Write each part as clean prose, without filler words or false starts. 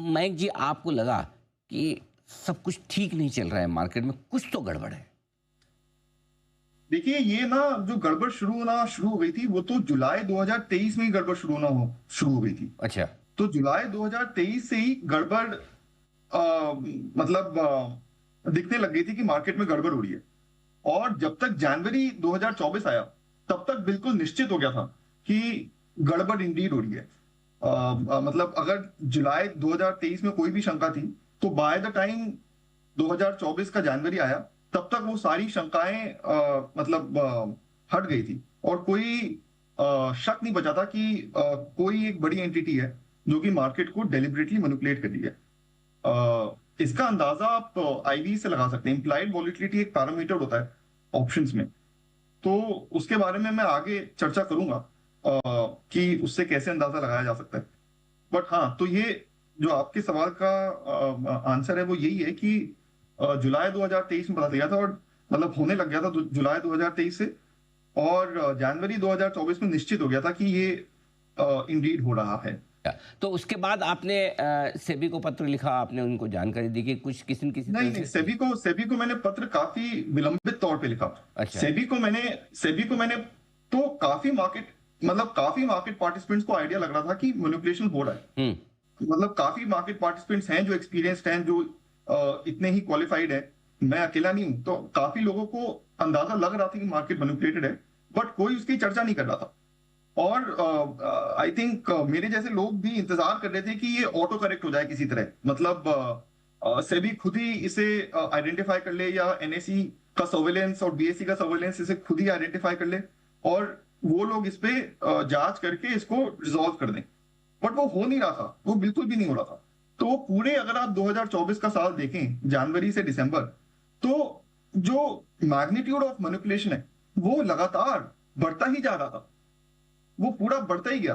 मयंक जी आपको लगा कि सब कुछ ठीक नहीं चल रहा है मार्केट में, कुछ तो गड़बड़ है? देखिए, ये ना जो गड़बड़ शुरू हो गई थी, वो तो जुलाई 2023 में ही गड़बड़ शुरू हो गई थी। अच्छा। तो जुलाई 2023 से ही गड़बड़ मतलब दिखने लग गई थी कि मार्केट में गड़बड़ हो रही है। और जब तक जनवरी 2024 आया, तब तक बिल्कुल निश्चित हो गया था कि गड़बड़ इंडीड हो रही है। मतलब अगर जुलाई 2023 में कोई भी शंका थी, तो बाय द टाइम 2024 का जनवरी आया, तब तक वो सारी शंकाएं मतलब हट गई थी और कोई शक नहीं बचा था कि कोई एक बड़ी एंटिटी है जो कि मार्केट को डेलिबरेटली मैनिपुलेट कर रही है। इसका अंदाजा आप आईवी से लगा सकते हैं। इंप्लाइड वॉलिटिलिटी एक पैरामीटर होता है ऑप्शंस में, तो उसके बारे में मैं आगे चर्चा करूंगा कि उससे कैसे अंदाजा लगाया जा सकता है। बट हाँ, तो ये जो आपके सवाल का आंसर है वो यही है कि जुलाई 2023 में पता चला था और मतलब होने लग गया था जुलाई 2023 से, और जनवरी 2024 में निश्चित हो गया था कि ये इंडीड हो रहा है। तो उसके बाद आपने सेबी को पत्र लिखा, आपने उनको जानकारी दी कि कुछ किसी न किसी नहीं तरह नहीं, से? सेबी को मैंने पत्र काफी विलंबित तौर पे लिखा। अच्छा। सेबी को मैंने तो काफी मार्केट पार्टिसिपेंट्स को आइडिया लग रहा था कि मैनिपुलेशन हो रहा है। मतलब काफी मार्केट पार्टिसिपेंट्स हैं जो एक्सपीरियंस्ड हैं, जो इतने ही क्वालिफाइड है। मैं अकेला नहीं हूं, तो काफी लोगों को अंदाजा लग रहा था कि मार्केट मैनिपुलेटेड है, बट कोई उसकी चर्चा नहीं कर रहा था। और आई थिंक मेरे जैसे लोग भी इंतजार कर रहे थे कि ये ऑटो करेक्ट हो जाए किसी तरह। मतलब सेबी खुद ही इसे आइडेंटिफाई कर ले, या एनएसई का सर्वेलेंस और बीएसई का सर्वेलेंस इसे खुद ही आइडेंटिफाई कर ले और वो लोग इस पे जांच करके इसको रिजॉल्व कर दें। बट वो हो नहीं रहा था, वो बिल्कुल भी नहीं हो रहा था। तो पूरे अगर आप 2024 का साल देखें, जनवरी से दिसंबर, तो जो मैग्नीट्यूड ऑफ मैनिपुलेशन है वो लगातार बढ़ता ही जा रहा था। वो पूरा बढ़ता ही गया।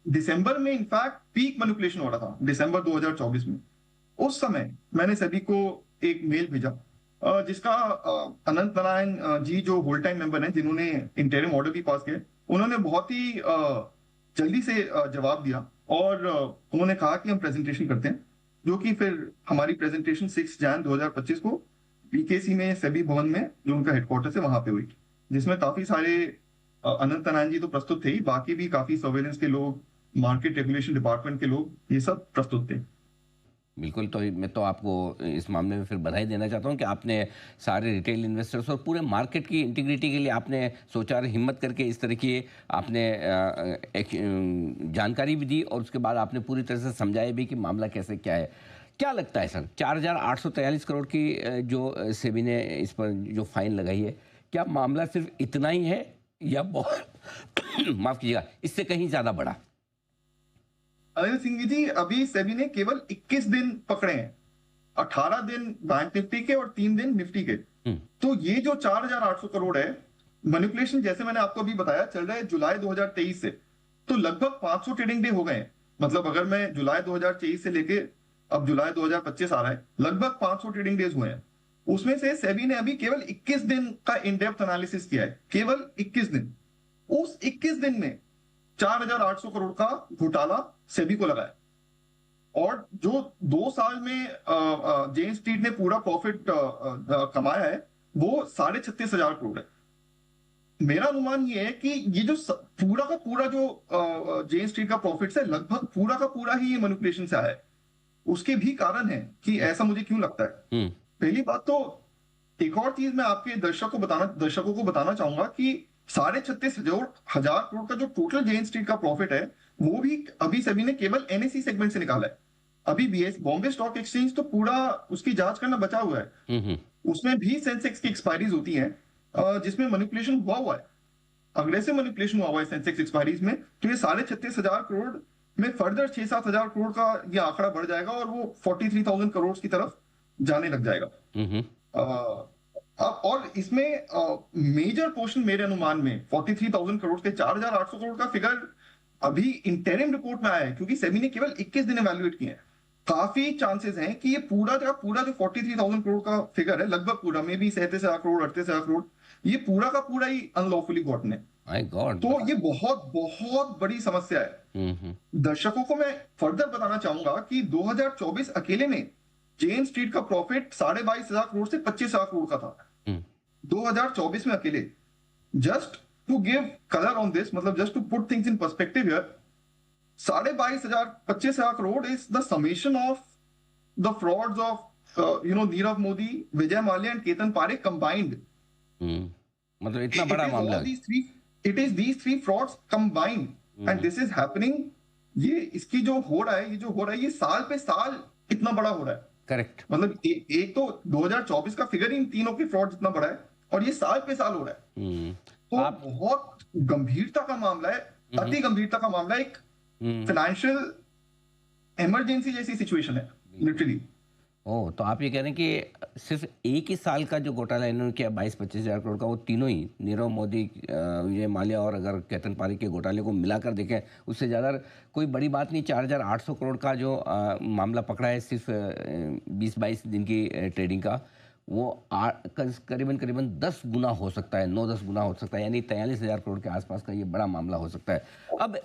दिसंबर में इनफैक्ट पीक मैनिपुलेशन हो रहा था, दिसंबर 2024 में। उस समय मैंने सभी को एक मेल भेजा जिसका अनंत नारायण जी जो होल टाइम मेंबर हैं, जिन्होंने इंटरिम ऑर्डर भी पास किया, उन्होंने बहुत ही जल्दी से जवाब दिया और उन्होंने कहा कि हम प्रेजेंटेशन करते हैं, जो कि फिर हमारी प्रेजेंटेशन 6 जन 2025 को बीकेसी में सेबी भवन में, जो उनका हेडक्वार्टर है, वहां पे हुई, जिसमें काफी सारे अनंत नारायण जी तो प्रस्तुत थे ही, बाकी भी काफी सर्वेलेंस के लोग, मार्केट रेगुलेशन डिपार्टमेंट के लोग, ये सब प्रस्तुत थे। बिल्कुल। तो मैं तो आपको इस मामले में फिर बधाई देना चाहता हूं कि आपने सारे रिटेल इन्वेस्टर्स और पूरे मार्केट की इंटीग्रिटी के लिए आपने सोचा और हिम्मत करके इस तरह की आपने एक जानकारी भी दी और उसके बाद आपने पूरी तरह से समझाया भी कि मामला कैसे क्या है। क्या लगता है सर, 4,843 करोड़ की जो सेबी ने इस पर जो फाइन लगाई है, क्या मामला सिर्फ इतना ही है या बहुत माफ कीजिएगा, इससे कहीं ज्यादा बड़ा? अनिल सिंह जी, अभी सेबी ने केवल 21 दिन पकड़े हैं, 18 दिन बैंक निफ्टी के और 3 दिन निफ्टी के। तो ये जो 4,800 करोड़ है मैनिपुलेशन, जैसे मैंने आपको अभी बताया, चल रहा है जुलाई 2023 से, तो लगभग 500 ट्रेडिंग डे हो गए हैं। मतलब अगर मैं जुलाई 2023 से लेके अब जुलाई 2025 आ रहा है, लगभग 500 ट्रेडिंग डेज हुए हैं। उसमें से सेबी ने अभी केवल 21 दिन का इन डेप्थ एनालिसिस किया है, केवल 21 दिन। उस 21 दिन में 4,800 करोड़ का घोटाला सेबी को लगा है। और जो 2 साल में जेन स्ट्रीट ने पूरा प्रॉफिट कमाया है, वो 36,500 करोड़ है। मेरा अनुमान ये है कि ये जो पूरा का पूरा जो जेन स्ट्रीट का प्रॉफिट है, लगभग पूरा का पूरा ही ये मैनिपुलेशन से आया है। उसके भी कारण है कि ऐसा मुझे क्यों लगता है। पहली बात तो, एक और चीज मैं आपके दर्शकों को बताना चाहूंगा कि 36,500 करोड़ का जो टोटल जेन स्ट्रीट का प्रॉफिट है, वो भी अभी सेबी ने केवल एनएसई सेगमेंट से निकाला है। अभी बीएस बॉम्बे स्टॉक एक्सचेंज तो पूरा उसकी जांच करना बचा हुआ है। उसमें भी सेंसेक्स की एक्सपायरीज होती हैं जिसमें मैनिपुलेशन हुआ है, अग्रेसिव मैनिपुलेशन हुआ है सेंसेक्स एक्सपायरीज में। तो ये 36,500 करोड़ में फर्दर 6-7 हजार करोड़ का ये आंकड़ा बढ़ जाएगा और वो 43,000 करोड़ की तरफ जाने लग जाएगा। और इसमें मेजर पोर्शन मेरे अनुमान में 43,000 करोड़ के 4,800 करोड़ का फिगर अभी इंटरिम रिपोर्ट में आया है, क्योंकि सेबी ने केवल 21 दिन इवैल्यूएट किए हैं। काफी चांसेस हैं कि ये पूरा का पूरा जो 43,000 करोड़ का फिगर है, लगभग पूरा, मे बी 37,000 करोड़, 38,000 करोड़, ये पूरा का पूरा ही अनलॉफुली गॉटन है। My God. तो ये बहुत बहुत बड़ी समस्या है। दर्शकों को मैं फर्दर बताना चाहूंगा कि 2024 अकेले में जेन स्ट्रीट का प्रॉफिट 22,500 करोड़ से 25,000 करोड़ का था 2024 में अकेले। Just to give colour on this, मतलब just to put things in perspective here, 22,500 25,000 crore is the summation of the frauds of Nirav Modi, Vijay Mallya and Ketan Parekh combined. मतलब इतना बड़ा मामला है। It is these three frauds combined, and this is happening. ये इसकी जो हो रहा है, ये साल पे साल इतना बड़ा हो रहा है। करेक्ट। मतलब एक तो 2024 का फिगर इन तीनों की फ्रॉड इतना बड़ा है, और ये साल पे साल हो रहा है। तो बहुत गंभीरता का मामला है, अति गंभीरता का मामला है। एक फाइनेंशियल इमरजेंसी जैसी सिचुएशन है लिटरली। ओह, तो आप ये कह रहे हैं कि सिर्फ एक ही साल का जो घोटाला इन्होंने किया 22-25 हज़ार करोड़ का, वो तीनों ही नीरव मोदी, विजय माल्या और अगर केतन पारेख के घोटाले को मिलाकर देखें, उससे ज़्यादा कोई बड़ी बात नहीं। 4,800 करोड़ का जो मामला पकड़ा है सिर्फ 20-22 दिन की ट्रेडिंग का, वो करीबन 10 गुना हो सकता है, 9-10 गुना हो सकता है, यानी 43,000 करोड़ के आसपास का ये बड़ा मामला हो सकता है। अब